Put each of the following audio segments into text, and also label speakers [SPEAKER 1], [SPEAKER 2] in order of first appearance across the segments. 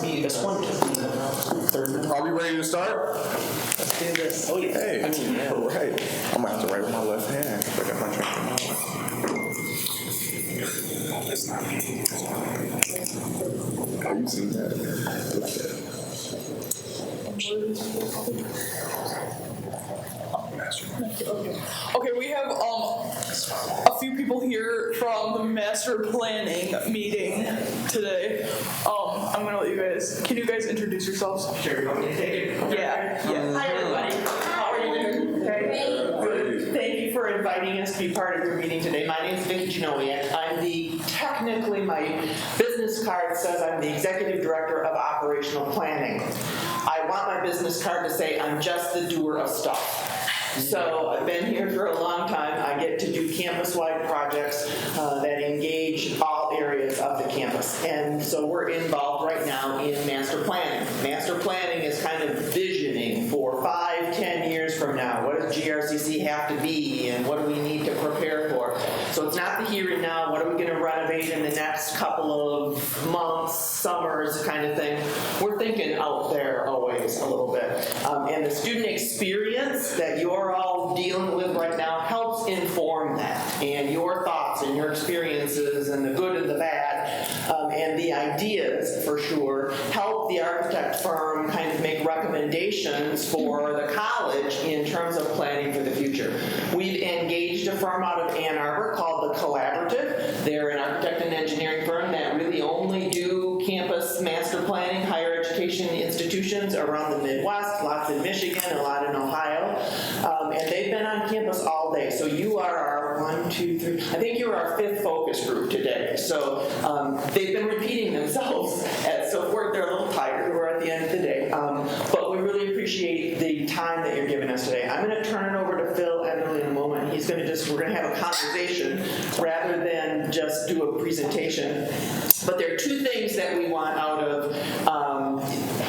[SPEAKER 1] This one.
[SPEAKER 2] Are we ready to start?
[SPEAKER 1] Let's do this. Oh, yeah.
[SPEAKER 2] Hey,
[SPEAKER 1] I mean, yeah.
[SPEAKER 2] all right. I'm gonna have to write with my left hand. I got my drink in my left. Oh, it's not me. Have you seen that? Like that.
[SPEAKER 3] Okay, we have a few people here from the master planning meeting today. I'm gonna let you guys. Can you guys introduce yourselves?
[SPEAKER 4] Sure, you want me to take it?
[SPEAKER 3] Yeah.
[SPEAKER 4] Hi, everybody. How are you doing? Good. Thank you for inviting us to be part of your meeting today. My name is Vicki Genowiak. Technically my business card says I'm the Executive Director of Operational Planning. I want my business card to say I'm just the doer of stuff. So I've been here for a long time. I get to do campus-wide projects that engage all areas of the campus. And so we're involved right now in master planning. Master planning is kind of visioning for 5-10 years from now. What does GRCC have to be and what do we need to prepare for? So it's not the here and now, what are we going to renovate in the next couple of months, summers kind of thing. We're thinking out there always a little bit. And the student experience that you're all dealing with right now helps inform that. And your thoughts and your experiences and the good and the bad and the ideas, for sure, help the architect firm kind of make recommendations for the college in terms of planning for the future. We've engaged a firm out of Ann Arbor called The Collaborative. They're an architect and engineering firm that really only do campus master planning, higher education institutions around the Midwest, lots in Michigan, a lot in Ohio. And they've been on campus all day. So you are our 1, 2, 3, I think you're our 5th focus group today. So they've been repeating themselves. So they're a little tired. We're at the end of the day. But we really appreciate the time that you're giving us today. I'm going to turn it over to Phil Enderly in a moment. He's going to we're going to have a conversation rather than just do a presentation. But there are 2 things that we want out of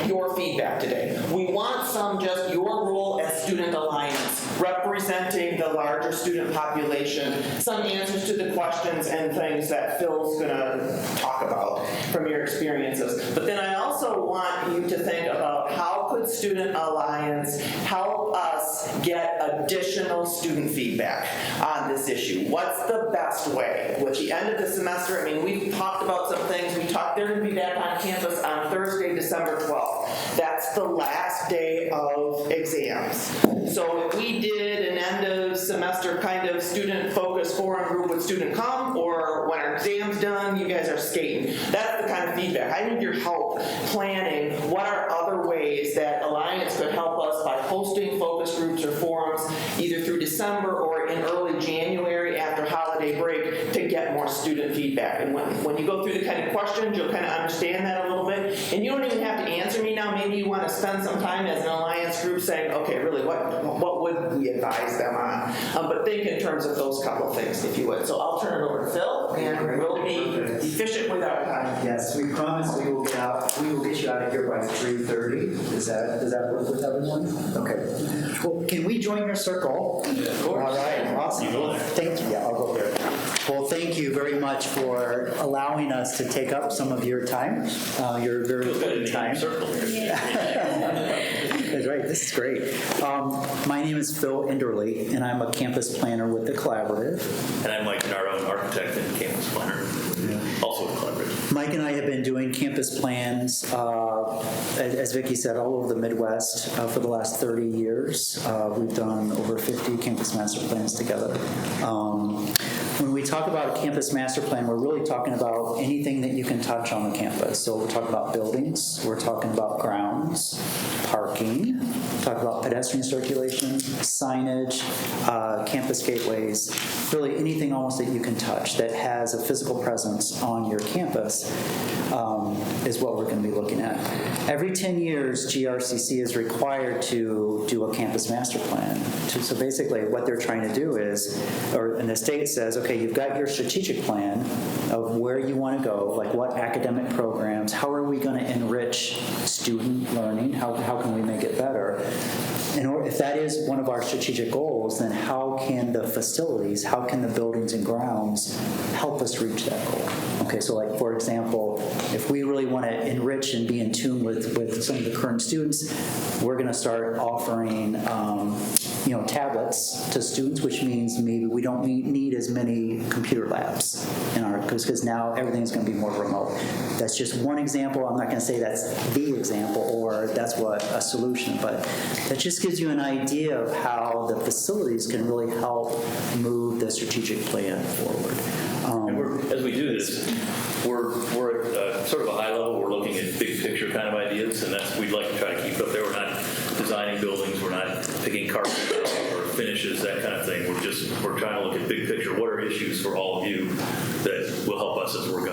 [SPEAKER 4] your feedback today. We want just your role as Student Alliance, representing the larger student population, some answers to the questions and things that Phil's going to talk about from your experiences. But then I also want you to think about how could Student Alliance help us get additional student feedback on this issue? What's the best way? With the end of the semester, we've talked about some things. They're going to be back on campus on Thursday, December 12th. That's the last day of exams. So if we did an end of semester kind of student focus forum group, would student come? Or when our exam's done, you guys are skating? That's the kind of feedback. I need your help planning what are other ways that Alliance could help us by hosting focus groups or forums either through December or in early January after holiday break to get more student feedback. And when you go through the kind of questions, you'll kind of understand that a little bit. And you don't even have to answer me now. Maybe you want to spend some time as an Alliance group saying, okay, really, what would we advise them on? But think in terms of those couple of things, if you would. So I'll turn it over to Phil, and we'll be efficient with our time.
[SPEAKER 1] Yes, we promise we will get you out of here by 3:30. Does that work with everyone? Okay. Well, can we join your circle?
[SPEAKER 4] Yeah, of course.
[SPEAKER 1] All right, awesome.
[SPEAKER 4] You go there.
[SPEAKER 1] Thank you. Yeah, I'll go there. Well, thank you very much for allowing us to take up some of your time, your very good time. That's right. This is great. My name is Phil Enderly, and I'm a campus planner with the Collaborative.
[SPEAKER 5] And I'm Mike Nardo, an architect and campus planner, also with Collaborative.
[SPEAKER 1] Mike and I have been doing campus plans, as Vicki said, all over the Midwest for the last 30 years. We've done over 50 campus master plans together. When we talk about a campus master plan, we're really talking about anything that you can touch on the campus. So we're talking about buildings, we're talking about grounds, parking, talk about pedestrian circulation, signage, campus gateways, really anything almost that you can touch that has a physical presence on your campus is what we're going to be looking at. Every 10 years, GRCC is required to do a campus master plan. So basically what they're trying to do is, and the state says, okay, you've got your strategic plan of where you want to go, like what academic programs, how are we going to enrich student learning, how can we make it better? And if that is one of our strategic goals, then how can the facilities, how can the buildings and grounds help us reach that goal? Okay, so like, for example, if we really want to enrich and be in tune with some of the current students, we're going to start offering, tablets to students, which means maybe we don't need as many computer labs in our, because now everything's going to be more remote. That's just one example. I'm not going to say that's the example or that's what a solution, but that just gives you an idea of how the facilities can really help move the strategic plan forward.
[SPEAKER 5] And as we do this, we're at sort of a high level. We're looking at big picture kind of ideas, and that's we'd like to try to keep up there. We're not designing buildings. We're not picking carpet or finishes, that kind of thing. We're trying to look at big picture. What are issues for all of you that will help us as we're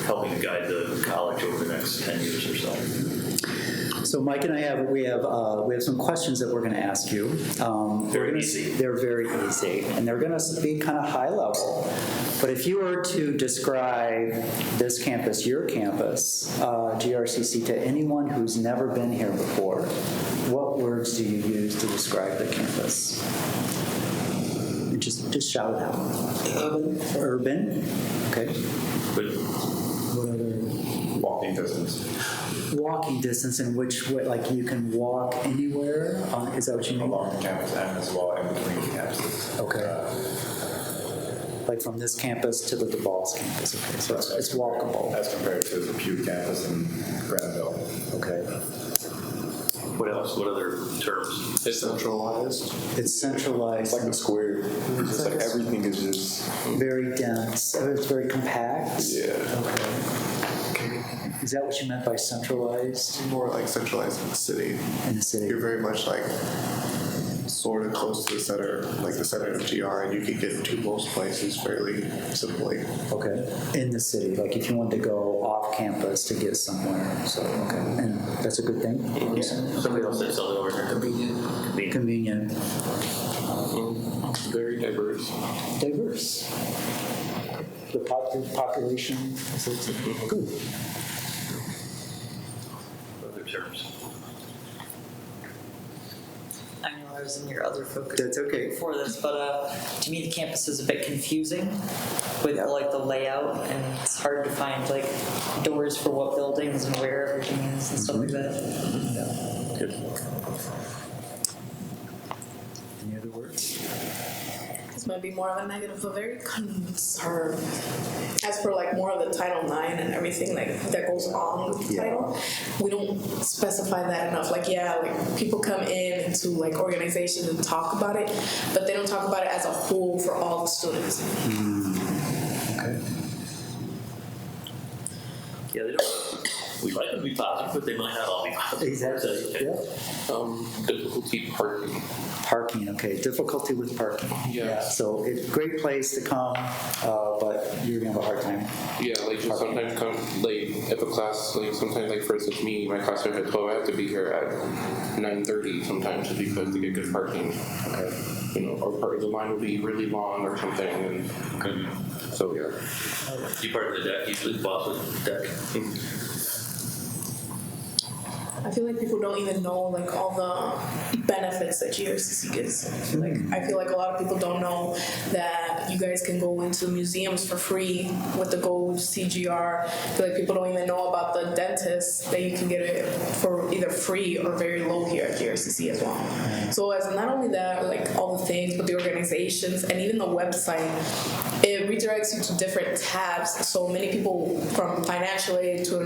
[SPEAKER 5] helping to guide the college over the next 10 years or so.
[SPEAKER 1] So Mike and I have some questions that we're going to ask you.
[SPEAKER 5] Very easy.
[SPEAKER 1] They're very easy, and they're going to be kind of high level. But if you were to describe this campus, your campus, GRCC, to anyone who's never been here before, what words do you use to describe the campus? Just shout it out. Urban. Okay.
[SPEAKER 5] But
[SPEAKER 1] What other?
[SPEAKER 2] Walking distance.
[SPEAKER 1] Walking distance in which way? Like you can walk anywhere? Is that what you mean?
[SPEAKER 2] Along the campus and as well in between campuses.
[SPEAKER 1] Okay. Like from this campus to the DeVos campus. Okay, so it's walkable.
[SPEAKER 2] As compared to the Pew campus in Granville.
[SPEAKER 1] Okay.
[SPEAKER 5] what else? What other terms?
[SPEAKER 2] It's centralized.
[SPEAKER 1] It's centralized.
[SPEAKER 2] It's like a square. It's just like everything is just.
[SPEAKER 1] Very dense. It's very compact.
[SPEAKER 2] Yeah.
[SPEAKER 1] Okay. Is that what you meant by centralized
[SPEAKER 6] More like centralized in the city.
[SPEAKER 1] in the city?
[SPEAKER 6] You're very much like sort of close to the center, like the center of GR, and you can get to most places fairly simply.
[SPEAKER 1] Okay. In the city, like if you wanted to go off campus to get somewhere. So, okay. And that's a good thing?
[SPEAKER 5] Yeah. Somebody else said something over here. Convenient.
[SPEAKER 1] Convenient.
[SPEAKER 6] Very diverse.
[SPEAKER 1] Diverse. The population is good.
[SPEAKER 5] Other terms.
[SPEAKER 7] I know I was in your other focus.
[SPEAKER 1] That's okay.
[SPEAKER 7] Before this, but to me the campus is a bit confusing with like the layout, and it's hard to find like doors for what buildings and where everything is and stuff like that.
[SPEAKER 1] Yeah. Good. Any other words?
[SPEAKER 8] This might be more of a negative, but very concerned. As for like more of the Title IX and everything like that goes on with the title, we don't specify that enough. Like like people come in into like organizations and talk about it, but they don't talk about it as a whole for all the students.
[SPEAKER 1] Okay.
[SPEAKER 5] Yeah, they don't. We'd like them to be positive, but they might not all be positive.
[SPEAKER 1] Exactly.
[SPEAKER 5] Okay.
[SPEAKER 1] Yeah.
[SPEAKER 9] Difficulty parking.
[SPEAKER 1] Parking, okay. Difficulty with parking.
[SPEAKER 9] Yeah.
[SPEAKER 1] So it's a great place to come, but you're gonna have a hard time.
[SPEAKER 9] Yeah, like just sometimes come like if a class like sometimes like for instance me, my class starts at 12, I have to be here at 9:30 sometimes just because to get good parking.
[SPEAKER 1] Okay.
[SPEAKER 9] Or part of the line will be really long or something, and so yeah.
[SPEAKER 5] You park in the deck, usually the boss with the deck.
[SPEAKER 8] I feel like people don't even know like all the benefits that GRCC gives. I feel like a lot of people don't know that you guys can go into museums for free with the Gold CGR. I feel like people don't even know about the dentist that you can get it for either free or very low here at GRCC as well. So as not only that, like all the things, but the organizations and even the website, it redirects you to different tabs. So many people from financial aid to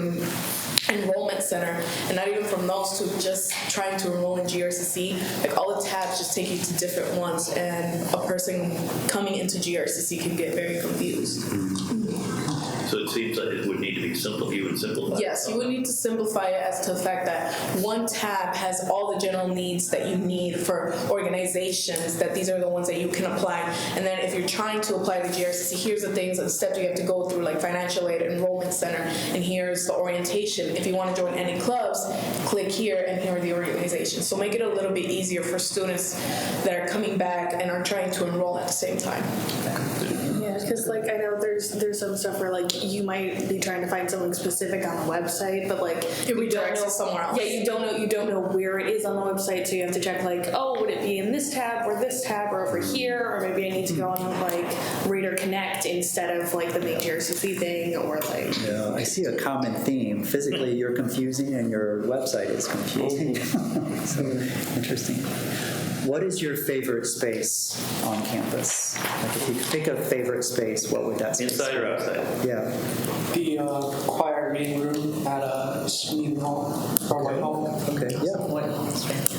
[SPEAKER 8] enrollment center, and not even from those to just trying to enroll in GRCC, like all the tabs just take you to different ones, and a person coming into GRCC can get very confused.
[SPEAKER 5] So it seems like it would need to be simple. You would simplify.
[SPEAKER 8] Yes, you would need to simplify it as to the fact that one tab has all the general needs that you need for organizations, that these are the ones that you can apply. And then if you're trying to apply to GRCC, here's the things and steps you have to go through, like financial aid, enrollment center, and here's the orientation. If you want to join any clubs, click here, and here are the organizations. So make it a little bit easier for students that are coming back and are trying to enroll at the same time.
[SPEAKER 10] Yeah, because
[SPEAKER 8] Because like I know there's some stuff where like you might be trying to find something specific on the website, but like we don't know
[SPEAKER 3] somewhere else.
[SPEAKER 8] Yeah, you don't know where it is on the website, so you have to check like, oh, would it be in this tab or over here, or maybe I need to go on like Reader Connect instead of like the main JRCC thing, or like.
[SPEAKER 1] Yeah, I see a common theme. Physically, you're confusing, and your website is confusing. So interesting. What is your favorite space on campus? Like if you could pick a favorite space, what would that space
[SPEAKER 5] Inside
[SPEAKER 1] be?
[SPEAKER 5] or outside?
[SPEAKER 1] Yeah.
[SPEAKER 10] The choir meeting room at meeting hall or my home.
[SPEAKER 1] Okay. Yeah.
[SPEAKER 7] What?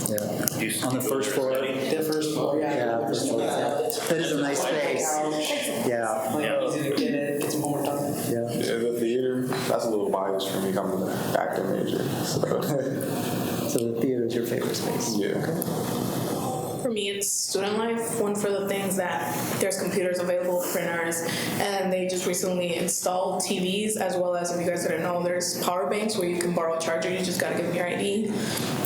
[SPEAKER 1] Yeah.
[SPEAKER 5] You used to
[SPEAKER 1] On the
[SPEAKER 5] go
[SPEAKER 1] first
[SPEAKER 5] there
[SPEAKER 1] floor.
[SPEAKER 5] study?
[SPEAKER 10] The first floor, yeah.
[SPEAKER 1] Yeah, first floor. That is a nice space. Yeah.
[SPEAKER 10] Like easy to get some homework done.
[SPEAKER 1] Yeah.
[SPEAKER 2] Yeah, the theater, that's a little biased for me. I'm an acting major, so
[SPEAKER 1] So the theater is your favorite space.
[SPEAKER 2] yeah.
[SPEAKER 8] For me, it's student life. One for the things that there's computers available, printers, and they just recently installed TVs, as well as, if you guys didn't know, there's power banks where you can borrow a charger. You just gotta give them your ID.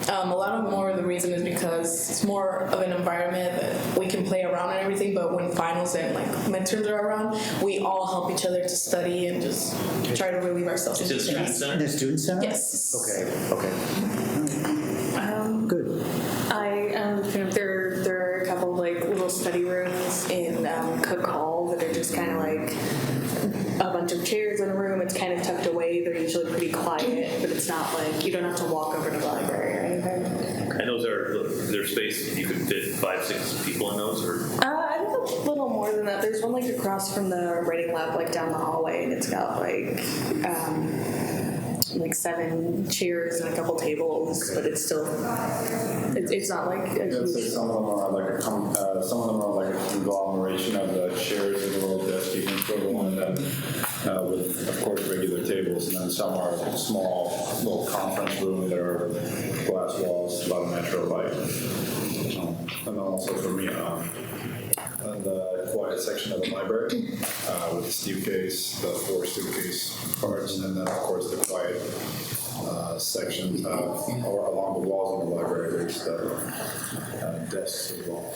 [SPEAKER 8] A lot of more of the reason is because it's more of an environment that we can play around and everything, but when finals and like midterms are around, we all help each other to study and just try to relieve ourselves.
[SPEAKER 5] Is it the student
[SPEAKER 1] In
[SPEAKER 5] center?
[SPEAKER 1] the student center?
[SPEAKER 8] Yes.
[SPEAKER 1] Okay. Good.
[SPEAKER 8] There are a couple of like little study rooms in Cook Hall that are just kind of like a bunch of chairs in a room. It's kind of tucked away. They're usually pretty quiet, but it's not like you don't have to walk over to the library or anything.
[SPEAKER 5] And those are, their space, you could fit 5-6 people in those, or?
[SPEAKER 8] I think a little more than that. There's one like across from the writing lab, like down the hallway, and it's got like 7 chairs and a couple tables, but it's still, it's not like a
[SPEAKER 11] I'd say
[SPEAKER 8] huge.
[SPEAKER 11] some of them are like some of them are like a conglomeration of the chairs and a little desk you can swivel in them with, of course, regular tables, and then some are small little conference room. There are glass walls, a lot of natural light, and then also for me, the quiet section of the library with the suitcase, the 4 suitcase parts, and then of course the quiet sections or along the walls of the library. There's the desks as well.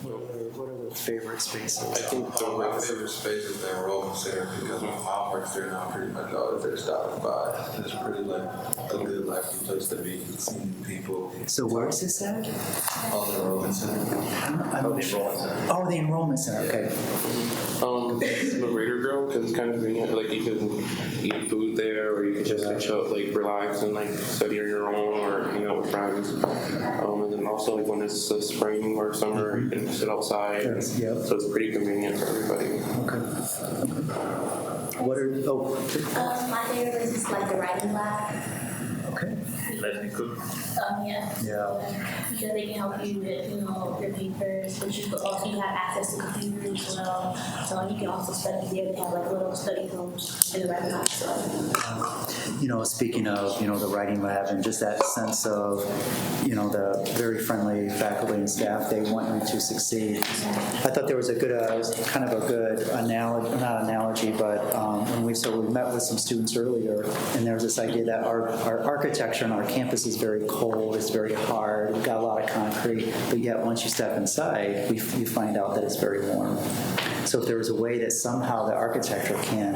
[SPEAKER 1] What are the favorite spaces?
[SPEAKER 12] I think my favorite space is the enrollment center because my mom works there now. Pretty much all of their stopping by. It's pretty like a good, lively place to be. Seeing people.
[SPEAKER 1] So where is this at?
[SPEAKER 12] On the enrollment center.
[SPEAKER 1] Oh, the enrollment center. Okay.
[SPEAKER 9] The Raider Grill, because it's kind of convenient. Like you can eat food there, or you can just like, chill, like relax and like study on your own, or hang out with friends. And then also like when it's the spring or summer, you can sit outside.
[SPEAKER 1] Yes, yep.
[SPEAKER 9] So it's pretty convenient for everybody.
[SPEAKER 1] What are
[SPEAKER 13] My favorite is like the writing lab.
[SPEAKER 1] okay.
[SPEAKER 5] Let me cook.
[SPEAKER 13] Yeah. Because they can help you with, your papers, but you also have access to computers as well. So you can also study there. They have like little study rooms in the writing lab. So.
[SPEAKER 1] Speaking of, the writing lab and just that sense of, the very friendly faculty and staff, they want you to succeed. I thought there was a good, kind of a good analogy, not analogy, but when we met with some students earlier, and there was this idea that our architecture on our campus is very cold, it's very hard, we've got a lot of concrete, but yet once you step inside, you find out that it's very warm. So if there was a way that somehow the architecture can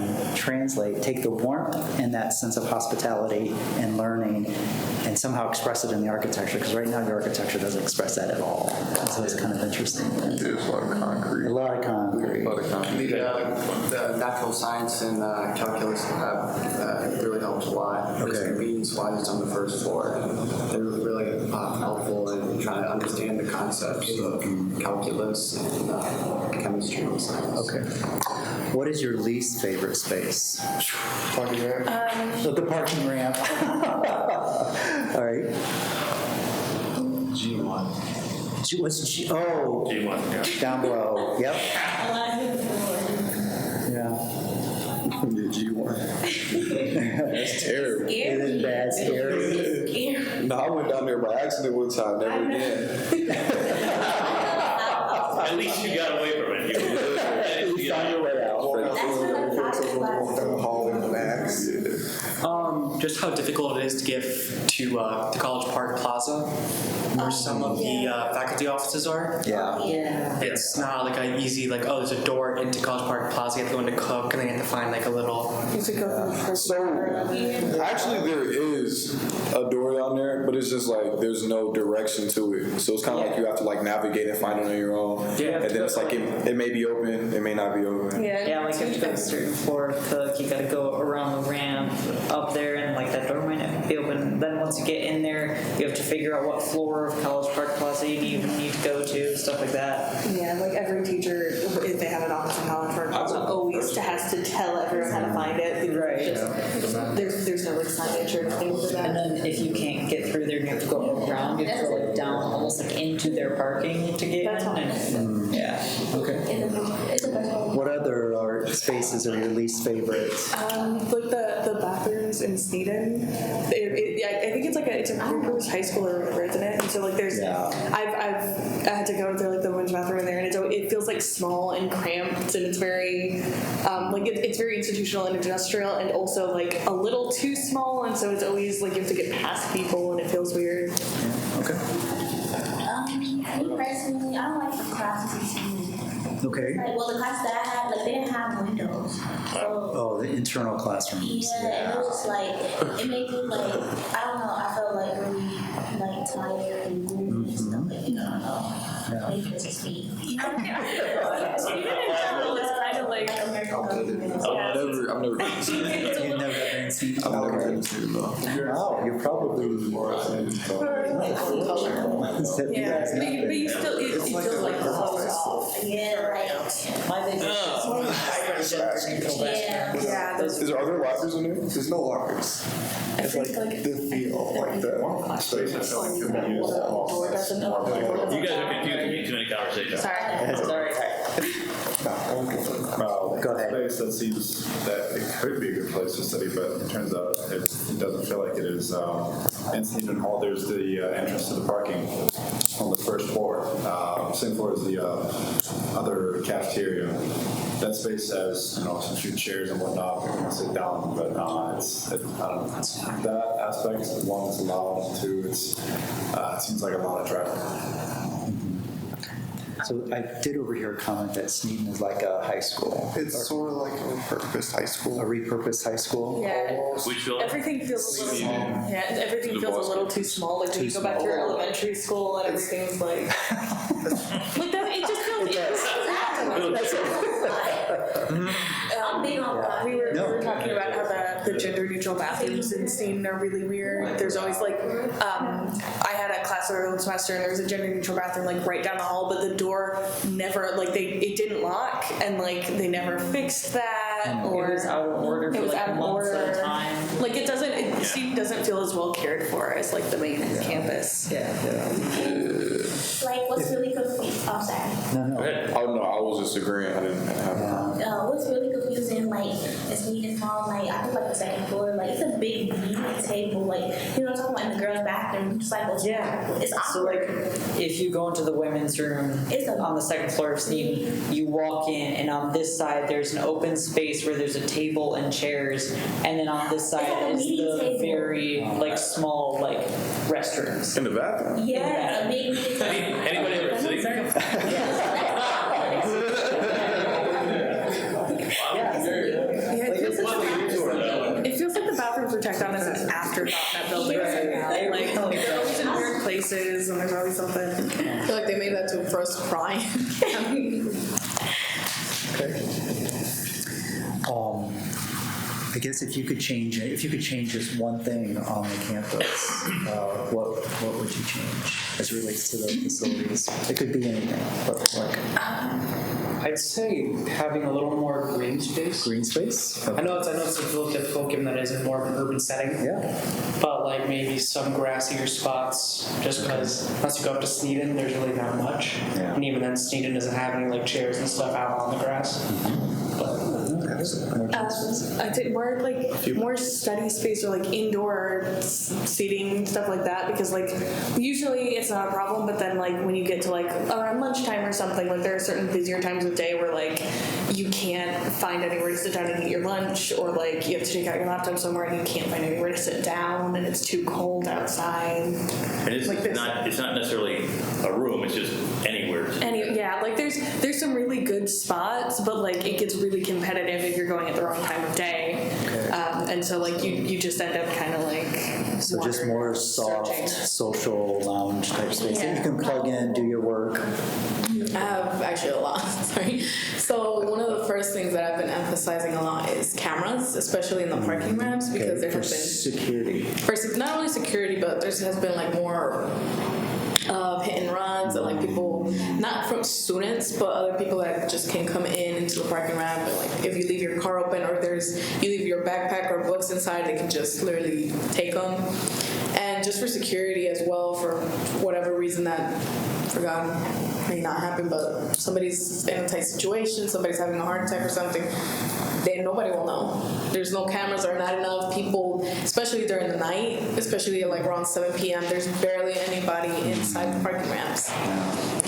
[SPEAKER 1] take the warmth and that sense of hospitality and learning and somehow express it in the architecture, because right now your architecture doesn't express that at all. So it's kind of interesting.
[SPEAKER 12] There's a lot of concrete.
[SPEAKER 1] A lot of concrete.
[SPEAKER 10] The natural science and calculus lab really helps a lot. Because convenience-wise, it's on the first floor. They're really helpful in trying to understand the concepts of calculus and chemistry and science.
[SPEAKER 1] Okay. What is your least favorite space?
[SPEAKER 6] Parking ramp.
[SPEAKER 1] The parking ramp. All right.
[SPEAKER 11] G1.
[SPEAKER 1] What's G? Oh,
[SPEAKER 5] G1, yeah.
[SPEAKER 1] down below. Yep. Yeah.
[SPEAKER 11] Yeah, G1. That's terrible.
[SPEAKER 1] It is bad, scary.
[SPEAKER 11] No, I went down there by accident one time, never again.
[SPEAKER 5] At least you got away from it.
[SPEAKER 1] At least on your way out.
[SPEAKER 6] Walk down the hall in the max.
[SPEAKER 14] just how difficult it is to get to the College Park Plaza, where some of the faculty offices are.
[SPEAKER 1] Yeah.
[SPEAKER 14] It's not like an easy, like, oh, there's a door into College Park Plaza, you have to go into Cook, and then you have to find like a little.
[SPEAKER 15] So actually there is a door down there, but it's just like there's no direction to it. So it's kind of like you have to like navigate and find it on your own.
[SPEAKER 14] Yeah.
[SPEAKER 15] And then it's like it may be open, it may not be open.
[SPEAKER 7] Yeah, like you have to go to a certain floor of Cook, you gotta go around the ramp up there, and like that door might not be open. Then once you get in there, you have to figure out what floor of College Park Plaza you need to go to, stuff like that.
[SPEAKER 8] Yeah, like every teacher, if they have an office in College Park, always has to tell everyone how to find it. Because there's no like signage or anything for that.
[SPEAKER 7] And then if you can't get through there, you have to go around, you have to go like down almost like into their parking to get in. And, yeah.
[SPEAKER 1] Okay. What other art spaces are your least favorite?
[SPEAKER 8] Like the bathrooms in Sneeden. I think it's a repurposed high school or whatever, isn't it? And so like there's, I had to go to like the women's bathroom in there, and it feels like small and cramped, and it's very, it's very institutional and industrial, and also like a little too small, and so it's always like you have to get past people, and it feels weird.
[SPEAKER 1] Okay.
[SPEAKER 13] Me personally, I don't like the classes in Sneeden.
[SPEAKER 1] Okay.
[SPEAKER 13] Like, well, the classes that I had, like, they didn't have windows. So,
[SPEAKER 1] Oh, the internal classrooms.
[SPEAKER 13] yeah, it was just like, it made me like, I don't know, I felt like really, like, tired and gloomy and stuff like that. I don't know. Maybe it's just me. It's kind of like American government.
[SPEAKER 15] I've never been to Sneeden.
[SPEAKER 1] You've never been to Sneeden?
[SPEAKER 15] I've never been to Sneeden, though.
[SPEAKER 1] Wow, you're probably more
[SPEAKER 8] Yeah, but you still, it feels like closed off.
[SPEAKER 13] Yeah, like,
[SPEAKER 7] My biggest
[SPEAKER 13] yeah.
[SPEAKER 15] Is there other lockers in there? There's no lockers. It's like the feel, like the space.
[SPEAKER 5] You guys are confusing me, too many conversations.
[SPEAKER 7] Sorry.
[SPEAKER 1] Go ahead.
[SPEAKER 11] Space that seems that it could be a good place to study, but it turns out it doesn't feel like it is. In Sneeden Hall, there's the entrance to the parking on the first floor. Same floor as the other cafeteria. That space has, some few chairs and whatnot. You can sit down, but I don't know. That aspect, one, is allowed. Two, it seems like a lot of traffic.
[SPEAKER 1] So I did overhear a comment that Sneeden is like a high school.
[SPEAKER 6] It's sort of like a repurposed high school.
[SPEAKER 1] A repurposed high school?
[SPEAKER 8] Yeah.
[SPEAKER 5] Which building?
[SPEAKER 8] Everything feels a little, everything feels a little too small. Like when you go back to your elementary school and everything's like, like that. It just feels. We were talking about how the gender neutral bathrooms in Sneeden are really weird. There's always like, I had a class earlier this semester, and there was a gender neutral bathroom like right down the hall, but the door never, like it didn't lock, and like they never fixed that, or
[SPEAKER 7] it was out of order for like months at a time.
[SPEAKER 8] Like Sneeden doesn't feel as well cared for as like the main campus.
[SPEAKER 13] Like, what's really confusing, oh, sorry.
[SPEAKER 1] No.
[SPEAKER 15] Oh, no, I was just agreeing. I didn't have
[SPEAKER 13] What's really confusing, like, it's Sneeden Hall, like, I think, like, the second floor, like, it's a big meeting table, like, you know what I'm talking about, in the girls' bathroom, just like, it's awkward.
[SPEAKER 7] So like, if you go into the women's room on the second floor of Sneeden, you walk in, and on this side there's an open space where there's a table and chairs, and then on this side is the very like small like restrooms.
[SPEAKER 15] In the bathroom?
[SPEAKER 13] Yeah, a big meeting table.
[SPEAKER 5] Anybody ever sitting there?
[SPEAKER 8] It feels like the bathrooms were checked on as an afterthought in that building. Like they're always in weird places, and there's always something.
[SPEAKER 16] I feel like they made that to for us to cry.
[SPEAKER 1] I guess if you could change just one thing on the campus, what would you change as it relates to the facilities? It could be anything, but like.
[SPEAKER 14] I'd say having a little more green space.
[SPEAKER 1] Green space? Okay.
[SPEAKER 14] I know it's a little difficult given that it is in more of an urban setting.
[SPEAKER 1] Yeah.
[SPEAKER 14] But like maybe some grassier spots, just because once you go up to Sneeden, there's really not much.
[SPEAKER 1] Yeah.
[SPEAKER 14] And even then, Sneeden doesn't have any like chairs and stuff out on the grass.
[SPEAKER 8] I think more study space or like indoor seating, stuff like that, because like usually it's not a problem, but then like when you get to like around lunchtime or something, like there are certain busier times of day where like you can't find anywhere to sit down and eat your lunch, or like you have to take out your laptop somewhere and you can't find anywhere to sit down and it's too cold outside.
[SPEAKER 5] And it's
[SPEAKER 8] Like this.
[SPEAKER 5] it's not necessarily a room, it's just anywhere.
[SPEAKER 8] Yeah, like there's some really good spots, but like it gets really competitive if you're going at the wrong time of day. And so like you just end up kind of like
[SPEAKER 1] So just more soft,
[SPEAKER 8] searching.
[SPEAKER 1] social lounge type space that you can plug in, do your work.
[SPEAKER 16] I have actually a lot, sorry. So one of the first things that I've been emphasizing a lot is cameras, especially in the parking ramps, because there
[SPEAKER 1] for
[SPEAKER 16] has been,
[SPEAKER 1] security.
[SPEAKER 16] not only security, but there has been like more hit and runs and like people, not from students, but other people that just can come into the parking ramp, and like if you leave your car open or you leave your backpack or books inside, they can just literally take them. And just for security as well, for whatever reason that forgot may not happen, but somebody's in a tight situation, somebody's having a heart attack or something, then nobody will know. There's no cameras or not enough people, especially during the night, especially like around 7 p.m. There's barely anybody inside the parking ramps.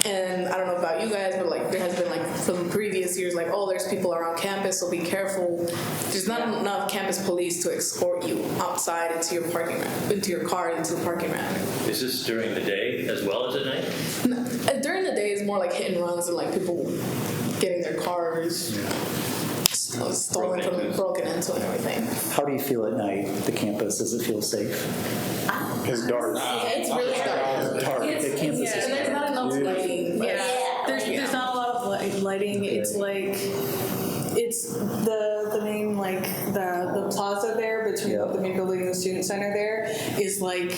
[SPEAKER 16] And I don't know about you guys, but like there has been like from previous years, like, oh, there's people around campus, so be careful. There's not enough campus police to escort you outside into your parking ramp, into your car, into the parking ramp.
[SPEAKER 5] Is this during the day as well as at night?
[SPEAKER 16] During the day is more like hit and runs and like people getting their cars stolen from them, broken into and everything.
[SPEAKER 1] How do you feel at night, the campus? Does it feel safe?
[SPEAKER 6] It's dark.
[SPEAKER 16] It's really dark.
[SPEAKER 1] The campus is
[SPEAKER 16] And there's not enough lighting.
[SPEAKER 8] Yeah, there's not a lot of lighting. It's like it's the main like the plaza there between the main building and the student center there is like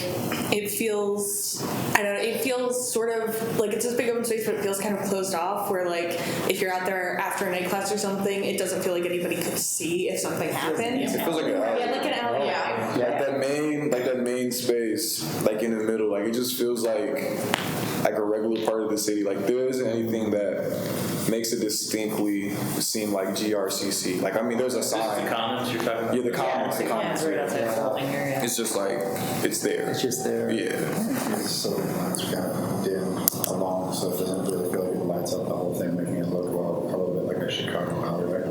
[SPEAKER 8] it feels it feels sort of like it's this big open space, but it feels kind of closed off. Where like if you're out there after a night class or something, it doesn't feel like anybody could see if something happened.
[SPEAKER 15] It feels like an alley.
[SPEAKER 8] Yeah, like an alley.
[SPEAKER 15] Like that main space, like in the middle, like it just feels like a regular part of the city. Like there isn't anything that makes it distinctly seem like GRCC. Like I mean, there's a sign.
[SPEAKER 5] The Commons you're talking about?
[SPEAKER 15] Yeah, the Commons.
[SPEAKER 7] The Commons right outside the building area.
[SPEAKER 15] It's just like it's there.
[SPEAKER 1] It's just there.
[SPEAKER 15] Yeah.
[SPEAKER 11] It's so it's kind of dim along, so it doesn't really feel like it lights up the whole thing, making it look a little bit like a Chicago alleyway.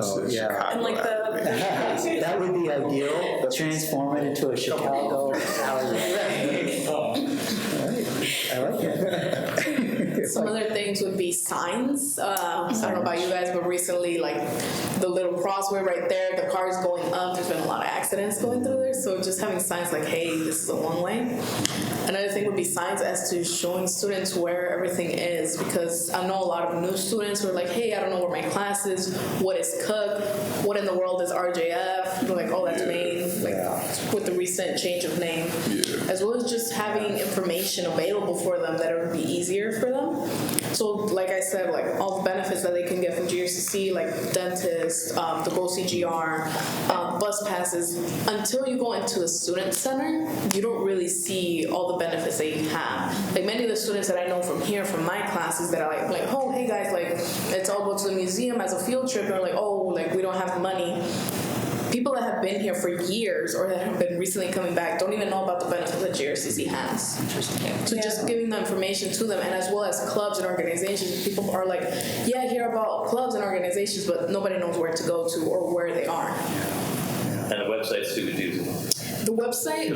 [SPEAKER 1] Oh, yeah.
[SPEAKER 8] And like
[SPEAKER 1] That would be ideal. Transform it into a Chicago alleyway. I like it.
[SPEAKER 16] Some other things would be signs. I don't know about you guys, but recently, like the little crossway right there, the cars going up, there's been a lot of accidents going through there. So just having signs like, hey, this is a one way. Another thing would be signs as to showing students where everything is, because I know a lot of new students who are like, hey, I don't know where my class is, what is Cook, what in the world is RJF, they're like, oh, that's Maine, like with the recent change of name, as well as just having information available for them that would be easier for them. So like I said, like all the benefits that they can get from GRCC, like dentists, the Go CGR, bus passes, until you go into the student center, you don't really see all the benefits that you have. Like many of the students that I know from here, from my classes, that are like, oh, hey guys, like let's all go to the museum as a field trip, and they're like, oh, like we don't have money. People that have been here for years or that have been recently coming back don't even know about the benefits that GRCC has. Interesting. So just giving the information to them, and as well as clubs and organizations, people are like, yeah, I hear about clubs and organizations, but nobody knows where to go to or where they are.
[SPEAKER 5] And the website's too confusing.
[SPEAKER 16] The website,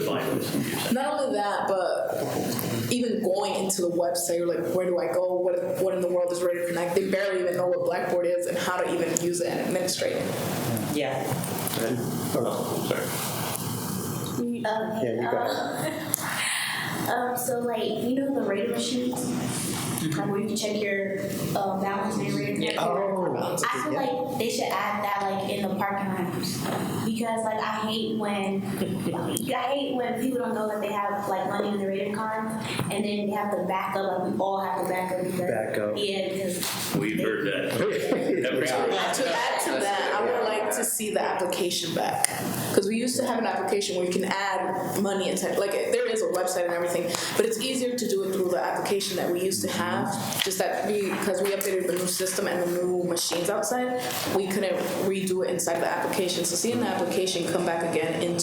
[SPEAKER 16] not only that, but even going into the website, you're like, where do I go? What in the world is Ready to Connect? They barely even know what Blackboard is and how to even use it and administrate it.
[SPEAKER 7] Yeah.
[SPEAKER 5] Sorry.
[SPEAKER 1] Yeah, you got it.
[SPEAKER 13] So like, you know the radar machines? Where you can check your balance and radar. I feel like they should add that like in the parking lots, because like I hate when people don't know that they have like money in the radar card, and then they have to back up. Like we all have to back up because yeah, because
[SPEAKER 5] We've heard that.
[SPEAKER 16] To add to that, I would like to see the application back, because we used to have an application where you can add money inside. Like there is a website and everything, but it's easier to do it through the application that we used to have. Just that because we updated the new system and the new machines outside, we couldn't redo it inside the application. So seeing the application come back again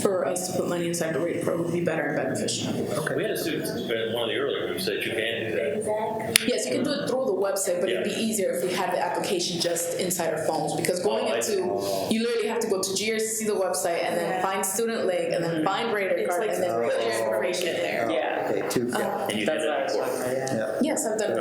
[SPEAKER 16] for us to put money inside the rate program would be better and beneficial.
[SPEAKER 5] Okay. We had a student in one of the earlier groups said you can do that.
[SPEAKER 13] exactly.
[SPEAKER 16] Yes, you can do it through the website, but it'd be easier if we had the application just inside our phones, because going you literally have to go to GRCC, the website, and then find student link, and then find radar card, and then put your information there.
[SPEAKER 1] Okay,
[SPEAKER 5] And you did that before.
[SPEAKER 16] Yes, I've done it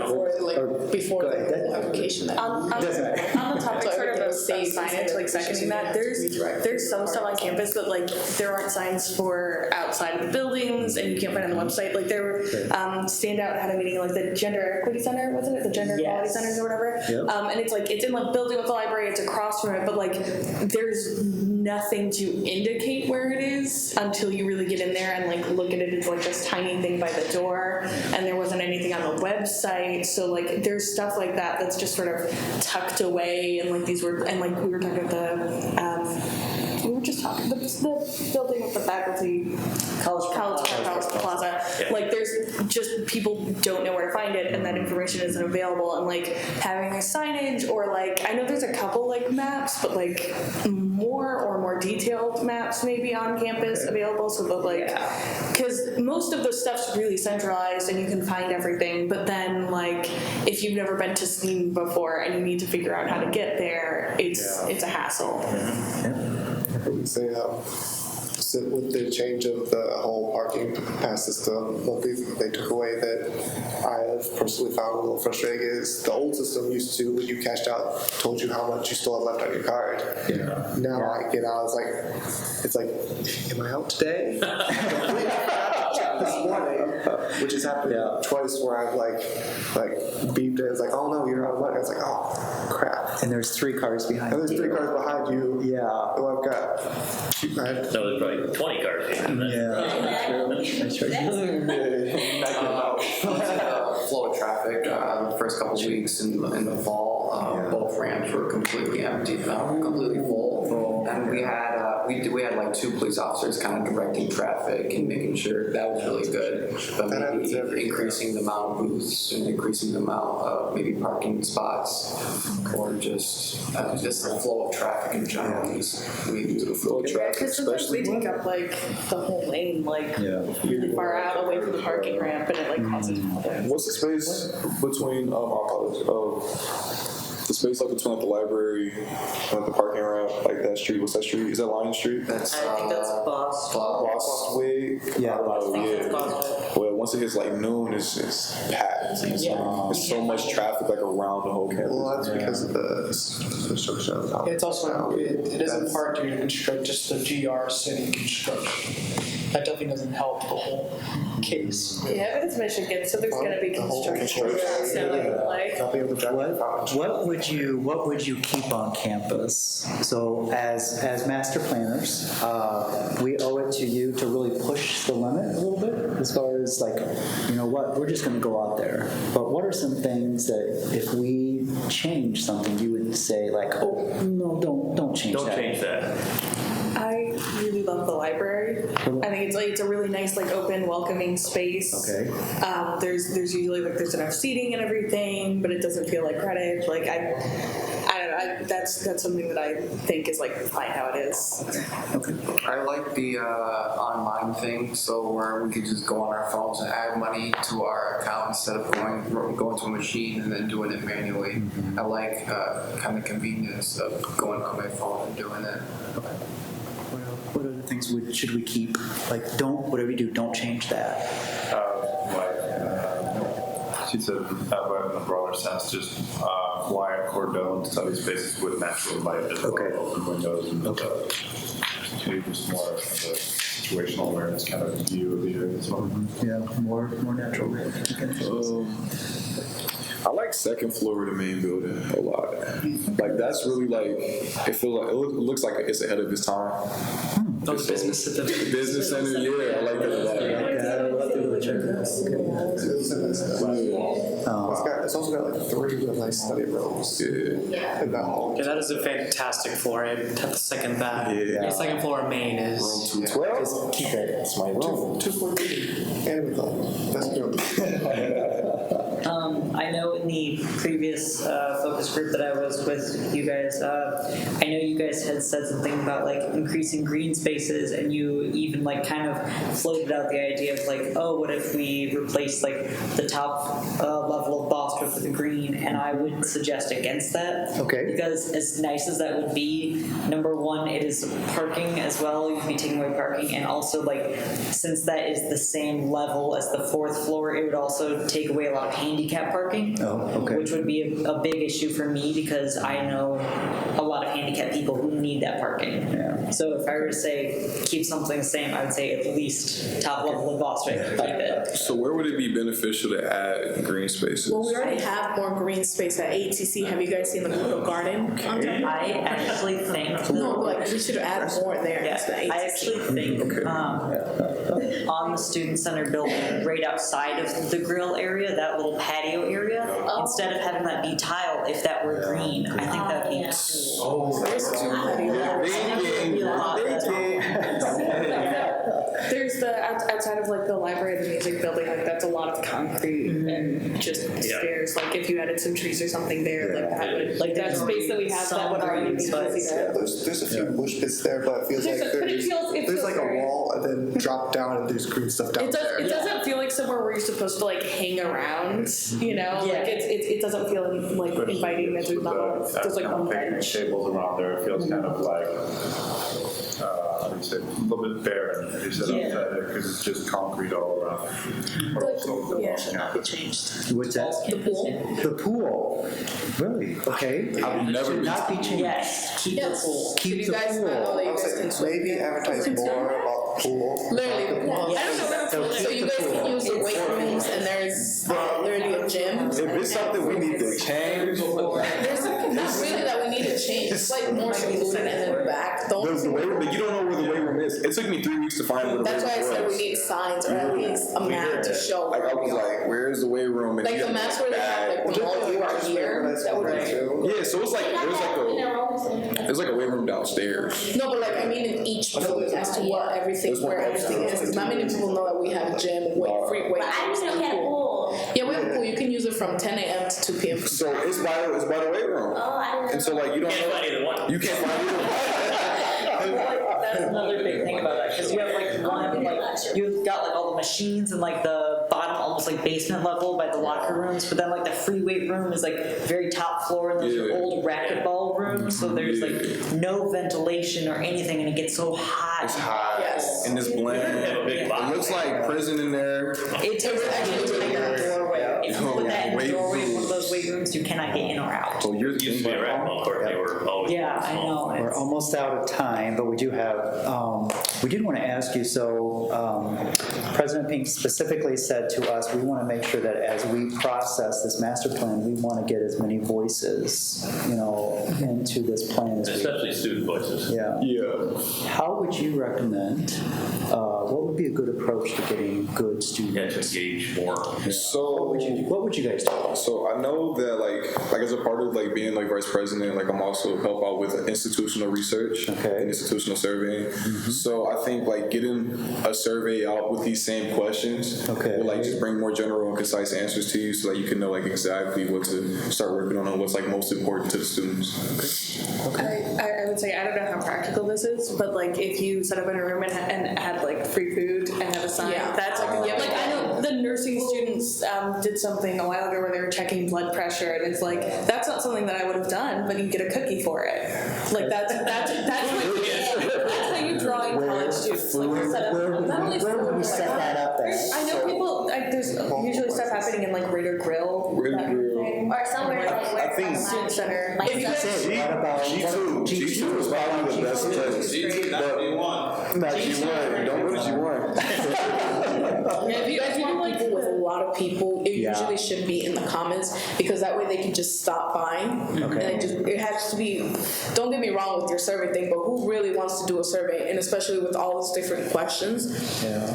[SPEAKER 16] before the whole application.
[SPEAKER 3] On the topic sort of signage, like seconding that, there's some stuff on campus that like there aren't signs for outside of the buildings and you can't find it on the website. Like there were Standout had a meeting like the Gender Equity Center, wasn't it? The Gender Equality Centers or whatever. And it's like it's in like building with the library, it's across from it, but like there's nothing to indicate where it is until you really get in there and like look at it. It's like this tiny thing by the door, and there wasn't anything on the website. So like there's stuff like that that's just sort of tucked away, and like these were, and like we were talking about the building with the faculty College Plaza. Like there's just people don't know where to find it, and that information isn't available. And like having a signage, or like I know there's a couple like maps, but like more detailed maps maybe on campus available, so that like because most of the stuff's really centralized and you can find everything, but then like if you've never been to SNEAM before and you need to figure out how to get there, it's a hassle.
[SPEAKER 6] I would say with the change of the whole parking pass system, one thing they took away that I have personally found a little frustrating is the old system used to, when you cashed out, told you how much you still have left on your card. Now I get out, it's like, am I out today? This morning, which has happened twice, where I've like beeped it. It's like, oh no, you're out of luck. It's like, oh crap.
[SPEAKER 1] And there's 3 cars behind you.
[SPEAKER 6] And there's 3 cars behind you.
[SPEAKER 1] Yeah.
[SPEAKER 6] Oh, I've got.
[SPEAKER 5] No, there's probably 20 cars behind
[SPEAKER 10] Flow of traffic the first couple of weeks in the fall, both ramps were completely empty, completely full, and we had like 2 police officers kind of directing traffic and making sure that was really good. But maybe increasing the amount of booths and increasing the amount of maybe parking spots, or just the flow of traffic in general. Maybe the flow of traffic,
[SPEAKER 3] because sometimes they take up like the whole lane, like really far out away from the parking ramp, and it like causes problems.
[SPEAKER 15] What's the space between the space like between like the library and the parking ramp, like that street? What's that street? Is that Lion Street?
[SPEAKER 7] I think that's
[SPEAKER 15] Boss Way.
[SPEAKER 1] Yeah.
[SPEAKER 15] Well, once it hits like noon, it's just packed. There's so much traffic like around the whole campus.
[SPEAKER 6] Well, that's because of the construction of the house.
[SPEAKER 14] It's also, it is in part due to just the GR city construction. That definitely doesn't help the whole case.
[SPEAKER 3] Yeah, but it's Michigan, so there's going to be construction.
[SPEAKER 1] What would you keep on campus? So as master planners, we owe it to you to really push the limit a little bit as far as like, you know what, we're just going to go out there. But what are some things that if we change something, you would say like, oh no, don't change that.
[SPEAKER 5] Don't change that.
[SPEAKER 3] I really love the library. I think it's a really nice, like, open, welcoming space.
[SPEAKER 1] Okay.
[SPEAKER 3] There's usually like there's enough seating and everything, but it doesn't feel like credit. Like I don't know. That's something that I think is like fine how it is.
[SPEAKER 1] Okay.
[SPEAKER 10] I like the online thing, so where we could just go on our phones and add money to our account instead of going to a machine and then doing it manually. I like kind of convenience of going on my phone and doing it.
[SPEAKER 1] Okay. What other things should we keep? Like, whatever you do, don't change that.
[SPEAKER 11] She said, but in a broader sense, just wire cordon and study spaces with natural light as well, open windows, and maybe just more of a situational awareness kind of view of the area as well.
[SPEAKER 1] Yeah, more natural.
[SPEAKER 15] I like second floor of the main building a lot. Like that's really like it feels like it looks like it's ahead of its time.
[SPEAKER 14] The business center.
[SPEAKER 15] Business center, yeah, I like that a lot.
[SPEAKER 6] It's also got like 3 really nice study rooms.
[SPEAKER 14] Yeah, that is a fantastic floor. I have to second that.
[SPEAKER 15] Yeah.
[SPEAKER 14] The second floor main is
[SPEAKER 15] room 212.
[SPEAKER 6] Keep it. It's my room. 214. And we thought that's good.
[SPEAKER 7] I know in the previous focus group that I was with you guys, I know you guys had said something about like increasing green spaces, and you even like kind of floated out the idea of like, oh, what if we replace like the top level of Boston with the green? And I would suggest against that.
[SPEAKER 1] Okay.
[SPEAKER 7] Because as nice as that would be, number one, it is parking as well. You'd be taking away parking, and also like since that is the same level as the 4th floor, it would also take away a lot of handicap parking.
[SPEAKER 1] Oh, okay.
[SPEAKER 7] Which would be a big issue for me because I know a lot of handicapped people who need that parking.
[SPEAKER 1] Yeah.
[SPEAKER 7] So if I were to say keep something the same, I would say at least top level of Boston, keep it.
[SPEAKER 15] So where would it be beneficial to add green spaces?
[SPEAKER 16] Well, we already have more green space at ATC. Have you guys seen the little garden?
[SPEAKER 7] I actually think
[SPEAKER 16] No, like we should add more there.
[SPEAKER 7] Yeah,
[SPEAKER 16] instead of
[SPEAKER 7] I
[SPEAKER 16] ATC.
[SPEAKER 7] actually think on the student center building, right outside of the grill area, that little patio area, instead of having that be tile, if that were green, I think that would be cool.
[SPEAKER 3] There's the outside of like the library and the music building, like that's a lot of concrete and just stairs. Like if you added some trees or something there, like that would like that space that we have that would already be easy to.
[SPEAKER 6] There's a few bush bits there, but it feels like there's like a wall and then drop down and there's green stuff down there.
[SPEAKER 3] It doesn't feel like somewhere where you're supposed to like hang around, you know?
[SPEAKER 7] Yeah.
[SPEAKER 3] Like it doesn't feel like inviting as there's not there's like one bench.
[SPEAKER 11] Tables around there, it feels kind of like, how do you say, a little bit barren, if you sit outside there, because it's just concrete all around. But also the walking out.
[SPEAKER 1] What's that?
[SPEAKER 16] The pool.
[SPEAKER 1] The pool. Really? Okay.
[SPEAKER 15] I've never
[SPEAKER 1] Should
[SPEAKER 15] been
[SPEAKER 1] not be changed.
[SPEAKER 7] Yes, keep the pool.
[SPEAKER 1] Keep
[SPEAKER 16] You
[SPEAKER 1] the
[SPEAKER 16] guys not know
[SPEAKER 1] pool.
[SPEAKER 16] that you guys can swim.
[SPEAKER 6] Maybe advertise more about the pool.
[SPEAKER 16] Literally, the pool. I don't know.
[SPEAKER 1] So
[SPEAKER 16] So you
[SPEAKER 1] keep
[SPEAKER 16] guys
[SPEAKER 1] the
[SPEAKER 16] can
[SPEAKER 1] pool.
[SPEAKER 16] use the weight rooms, and there's literally a gym.
[SPEAKER 15] If it's something we need to change,
[SPEAKER 16] There's not really that we need to change. It's like more secluded and then back.
[SPEAKER 15] the weight room, but you don't know where the weight room is. It took me 3 weeks to find where the
[SPEAKER 16] That's why I
[SPEAKER 15] weight room
[SPEAKER 16] said we
[SPEAKER 15] was.
[SPEAKER 16] need signs or at least a map to show.
[SPEAKER 15] Like I was like, where's the weight room? And
[SPEAKER 16] Like
[SPEAKER 15] you
[SPEAKER 16] the
[SPEAKER 15] had
[SPEAKER 16] maps where they have like when all you are here. That would be.
[SPEAKER 15] yeah, so it's like there's like a weight room downstairs.
[SPEAKER 16] No, but like I mean in each building as to what everything where everything is. Because not many people know that we have a gym, free weight.
[SPEAKER 13] I didn't know we had a pool.
[SPEAKER 16] Yeah, we have a pool. You can use it from 10 a.m. to 2 p.m.
[SPEAKER 15] So it's by the weight room.
[SPEAKER 13] Oh, I didn't know.
[SPEAKER 15] And so like you don't
[SPEAKER 5] Can't find either one.
[SPEAKER 15] You can't find either one.
[SPEAKER 7] That's another big thing about that, because you have like one, like, you've got like all the machines and like the bottom, almost like basement level by the locker rooms, but then like the free weight room is like very top floor, and those are old racquetball rooms, so there's like no ventilation or anything, and it gets so hot.
[SPEAKER 15] It's hot.
[SPEAKER 16] Yes.
[SPEAKER 15] And it's bland. It looks like prison in there.
[SPEAKER 7] It takes actually like a doorway. If you put that in the
[SPEAKER 15] Weight
[SPEAKER 7] doorway of one
[SPEAKER 15] room.
[SPEAKER 7] of those weight rooms, you cannot get in or out.
[SPEAKER 15] So you're
[SPEAKER 5] Used to be a racquetball court, they were always.
[SPEAKER 7] Yeah, I know.
[SPEAKER 1] We're
[SPEAKER 7] It's-
[SPEAKER 1] almost out of time, but we do have, we did want to ask you, so President Pink specifically said to us, we want to make sure that as we process this master plan, we want to get as many voices, into this plan as we
[SPEAKER 5] Especially student voices.
[SPEAKER 1] Yeah.
[SPEAKER 15] Yeah.
[SPEAKER 1] How would you recommend, what would be a good approach to getting good student
[SPEAKER 5] Yeah, to
[SPEAKER 1] voices?
[SPEAKER 5] engage more.
[SPEAKER 15] So
[SPEAKER 1] What would you guys do?
[SPEAKER 15] So I know that like as a part of like being like vice president, like I'm also help out with institutional research and institutional surveying. So I think like getting a survey out with these same questions will like just bring more general and concise answers to you, so that you can know like exactly what to start working on and what's like most important to the students.
[SPEAKER 3] I would say, I don't know how practical this is, but like if you set up in a room and had like free food and have a sign, that's like I know the nursing students did something a while ago where they were checking blood pressure, and it's like that's not something that I would have done, but you get a cookie for it. Like that's how you draw in college students. Like you set up not only
[SPEAKER 1] Where would we set that up at?
[SPEAKER 3] I know people like there's usually stuff happening in like Raider Grill.
[SPEAKER 13] Or somewhere like where
[SPEAKER 15] I think
[SPEAKER 3] student center.
[SPEAKER 13] Like
[SPEAKER 15] G2 is probably the best place.
[SPEAKER 12] G2, not G1.
[SPEAKER 15] Not G1. Don't go to G1.
[SPEAKER 16] If you guys want people with a lot of people, it usually should be in the comments, because that way they can just stop by. And it has to be, don't get me wrong with your survey thing, but who really wants to do a survey? And especially with all those different questions.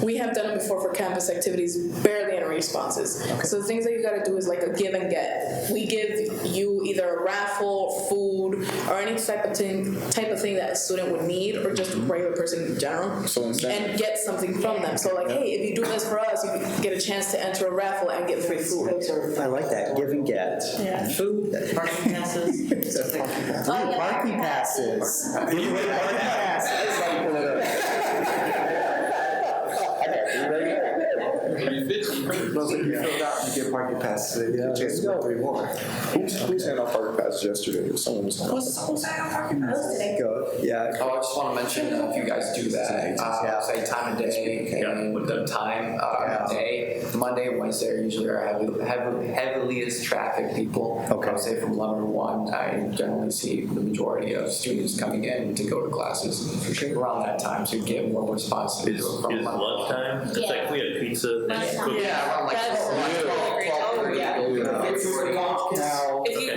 [SPEAKER 16] We have done it before for campus activities, barely written responses. So the things that you gotta do is like a give and get. We give you either a raffle, food, or any type of thing that a student would need, or just a regular person in general, and get something from them. So like, hey, if you do this for us, you get a chance to enter a raffle and get free food.
[SPEAKER 1] I like that, give and get.
[SPEAKER 16] Yeah.
[SPEAKER 7] Food, parking passes.
[SPEAKER 1] Parking passes. Give away parking passes.
[SPEAKER 6] You filled out, you get parking passes, and you get a chance to win 3 more.
[SPEAKER 15] Who's handing out parking passes yesterday? Someone was handing out
[SPEAKER 1] Go. Yeah.
[SPEAKER 10] Oh, I just want to mention if you guys do that, say time of day and the time of day. Monday and Wednesday are usually our heaviest traffic people.
[SPEAKER 1] Okay.
[SPEAKER 10] I would say from 11 to 1, I generally see the majority of students coming in to go to classes around that time to get more responses.
[SPEAKER 5] Is lunchtime? It's like we had pizza and cookies.
[SPEAKER 10] Around like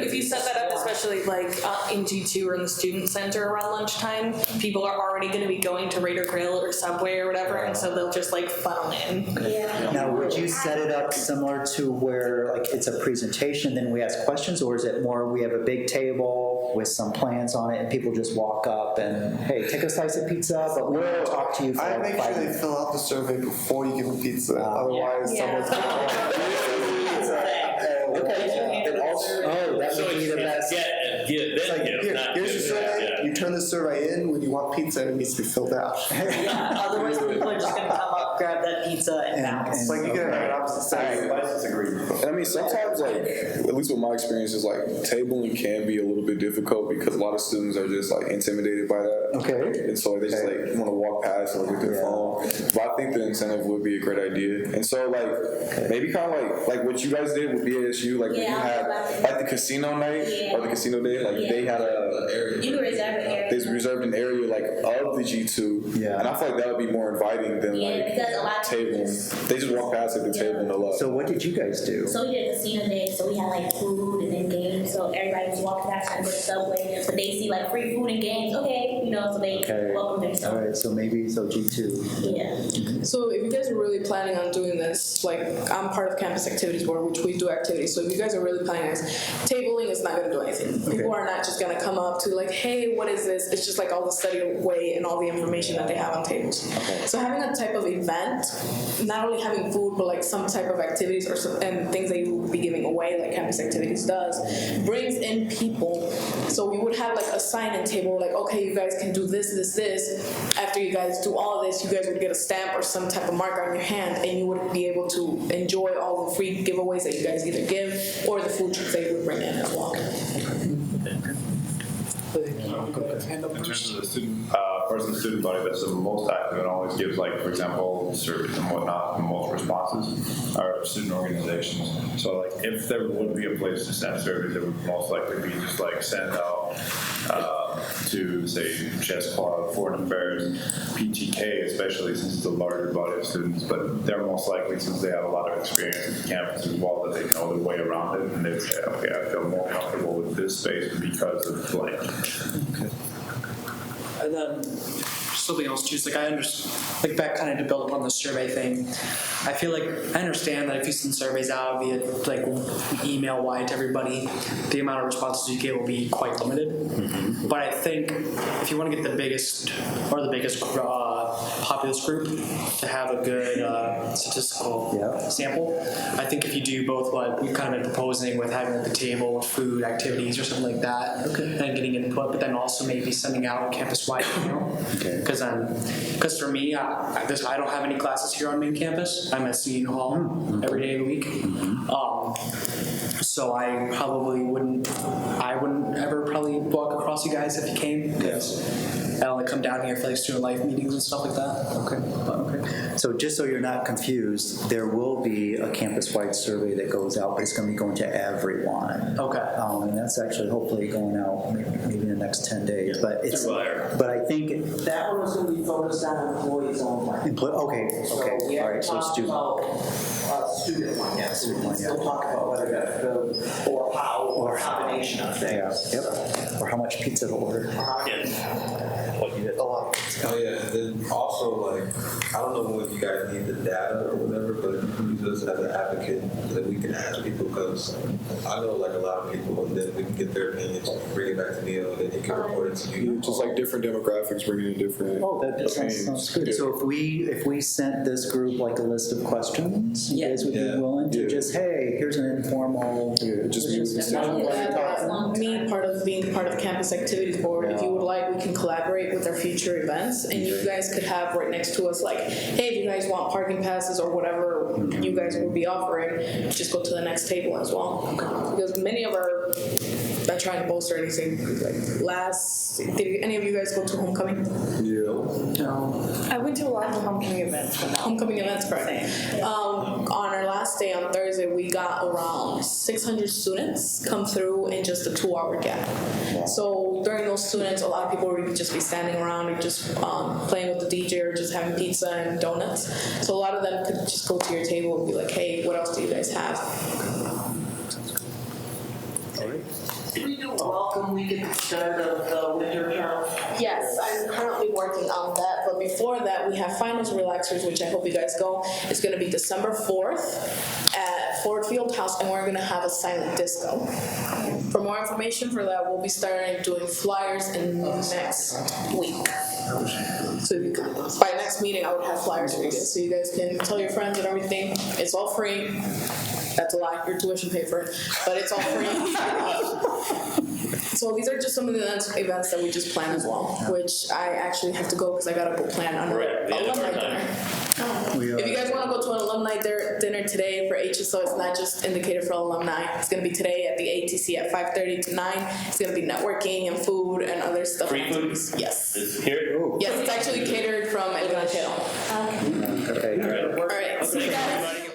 [SPEAKER 3] If you set that up, especially like in G2 or in the student center around lunchtime, people are already going to be going to Raider Grill or Subway or whatever, and so they'll just like funnel in.
[SPEAKER 1] Now, would you set it up similar to where like it's a presentation, then we ask questions, or is it more we have a big table with some plans on it and people just walk up and, hey, take a slice of pizza, but we'll talk to you for
[SPEAKER 6] I
[SPEAKER 1] like
[SPEAKER 6] make
[SPEAKER 1] 5
[SPEAKER 6] sure they
[SPEAKER 1] minutes.
[SPEAKER 6] fill out the survey before you give them pizza. Otherwise, someone's
[SPEAKER 1] And also, oh, that would be the best.
[SPEAKER 6] Here's your survey. You turn the survey in when you want pizza, and it needs to be filled out.
[SPEAKER 7] Otherwise, people are just gonna come up, grab that pizza, and bounce.
[SPEAKER 6] It's like you get an opposite side.
[SPEAKER 15] And I mean, sometimes, like, at least with my experience, is like tabling can be a little bit difficult because a lot of students are just like intimidated by that.
[SPEAKER 1] Okay.
[SPEAKER 15] And so they just like want to walk past or look at their phone. But I think the incentive would be a great idea. And so like maybe kind of like what you guys did with BASU, like when you had like the casino night or the casino day, like they had
[SPEAKER 13] You reserve an area.
[SPEAKER 15] they reserved an area like of the G2.
[SPEAKER 1] Yeah.
[SPEAKER 15] And I feel like that would be more inviting than like
[SPEAKER 13] because a lot of
[SPEAKER 15] tabling. They just walk past at the table and they'll up.
[SPEAKER 1] So what did you guys do?
[SPEAKER 13] So we did a casino day, so we had like food and then games, so everybody was walking out trying to go to Subway, but they see like free food and games, okay, so they welcome themselves.
[SPEAKER 1] All right, so maybe G2.
[SPEAKER 13] Yeah.
[SPEAKER 16] So if you guys are really planning on doing this, like I'm part of campus activities board, which we do activities. So if you guys are really planning this, tabling is not going to do anything. People are not just going to come up to like, hey, what is this? It's just like all the study away and all the information that they have on tables. So having a type of event, not only having food, but like some type of activities or and things that you will be giving away, like campus activities does, brings in people. So we would have like a sign-in table, like, okay, you guys can do this, this, this. After you guys do all of this, you guys would get a stamp or some type of marker on your hand, and you would be able to enjoy all the free giveaways that you guys either give or the food trucks that you would bring in as well.
[SPEAKER 11] In terms of the student, person-student body that's the most active and always gives, like, for example, surveys and whatnot, the most responses are student organizations. So, like, if there would be a place to send surveys, it would most likely be just, like, send out to, say, chess club, foreign affairs, PTK, especially since it's a larger body of students. But they're most likely, since they have a lot of experience at the campus as well, that they know their way around it, and they say, okay, I feel more comfortable with this space because of blank.
[SPEAKER 14] And then something else too is like I understand, like back kind of to build upon the survey thing. I feel like I understand that if you send surveys out via like email wide to everybody, the amount of responses you get will be quite limited. But I think if you want to get the biggest populous group to have a good statistical sample, I think if you do both what we've kind of been proposing with having at the table food activities or something like that, and getting input, but then also maybe sending out campus-wide email. Because for me, I don't have any classes here on main campus. I'm at Seton Hall every day of the week. So I probably wouldn't ever probably walk across you guys if you came, because I only come down here for like student life meetings and stuff like that.
[SPEAKER 1] Okay. So just so you're not confused, there will be a campus-wide survey that goes out, but it's going to be going to everyone.
[SPEAKER 14] Okay.
[SPEAKER 1] And that's actually hopefully going out maybe in the next 10 days. But it's. But I think
[SPEAKER 7] that one was going to be focused on employees only.
[SPEAKER 1] Okay.
[SPEAKER 7] We
[SPEAKER 1] All right. So student.
[SPEAKER 7] Student one, yes.
[SPEAKER 1] Student one,
[SPEAKER 7] We'll talk about whether that's good or how or a combination of things.
[SPEAKER 1] Yeah. Or how much pizza to order.
[SPEAKER 12] A lot. Oh yeah, and then also like I don't know when you guys need the data or whatever, but if you can use us as an advocate that we can ask people, because I know like a lot of people, and then we can get their opinions, bring it back to Neil, and then he can report it to you.
[SPEAKER 15] Just like different demographics bringing in different
[SPEAKER 1] Sounds good. So if we sent this group like a list of questions, you guys would be willing to just, hey, here's an informal.
[SPEAKER 16] Me part of being part of the campus activities board, if you would like, we can collaborate with our future events, and you guys could have right next to us like, hey, if you guys want parking passes or whatever you guys will be offering, just go to the next table as well. Because many of our, not trying to bolster anything, like did any of you guys go to homecoming?
[SPEAKER 3] No. I went to a lot of the homecoming events.
[SPEAKER 16] Homecoming events, correct. On our last day on Thursday, we got around 600 students come through in just a 2-hour gap. So during those students, a lot of people would just be standing around and just playing with the DJ or just having pizza and donuts. So a lot of them could just go to your table and be like, hey, what else do you guys have?
[SPEAKER 4] We do welcome week at the start of the winter term.
[SPEAKER 16] Yes, I'm currently working on that, but before that, we have finals relaxers, which I hope you guys go. It's going to be December 4th at Ford Field House, and we're going to have a silent disco. For more information for that, we'll be starting doing flyers in next week. So you can, by next meeting, I would have flyers for you guys, so you guys can tell your friends and everything. It's all free. That's a lie. Your tuition paid for it, but it's all free. So these are just some of the events that we just planned as well, which I actually have to go because I got to go plan another alumni dinner. If you guys want to go to an alumni dinner today for HSO, it's not just indicated for alumni. It's going to be today at the ATC at 5:30 to 9. It's going to be networking and food and other stuff.
[SPEAKER 5] Free food?
[SPEAKER 16] Yes.
[SPEAKER 5] It's here?
[SPEAKER 16] Yes, it's actually catered from El Granjero.
[SPEAKER 1] Okay.
[SPEAKER 16] All right. See you guys.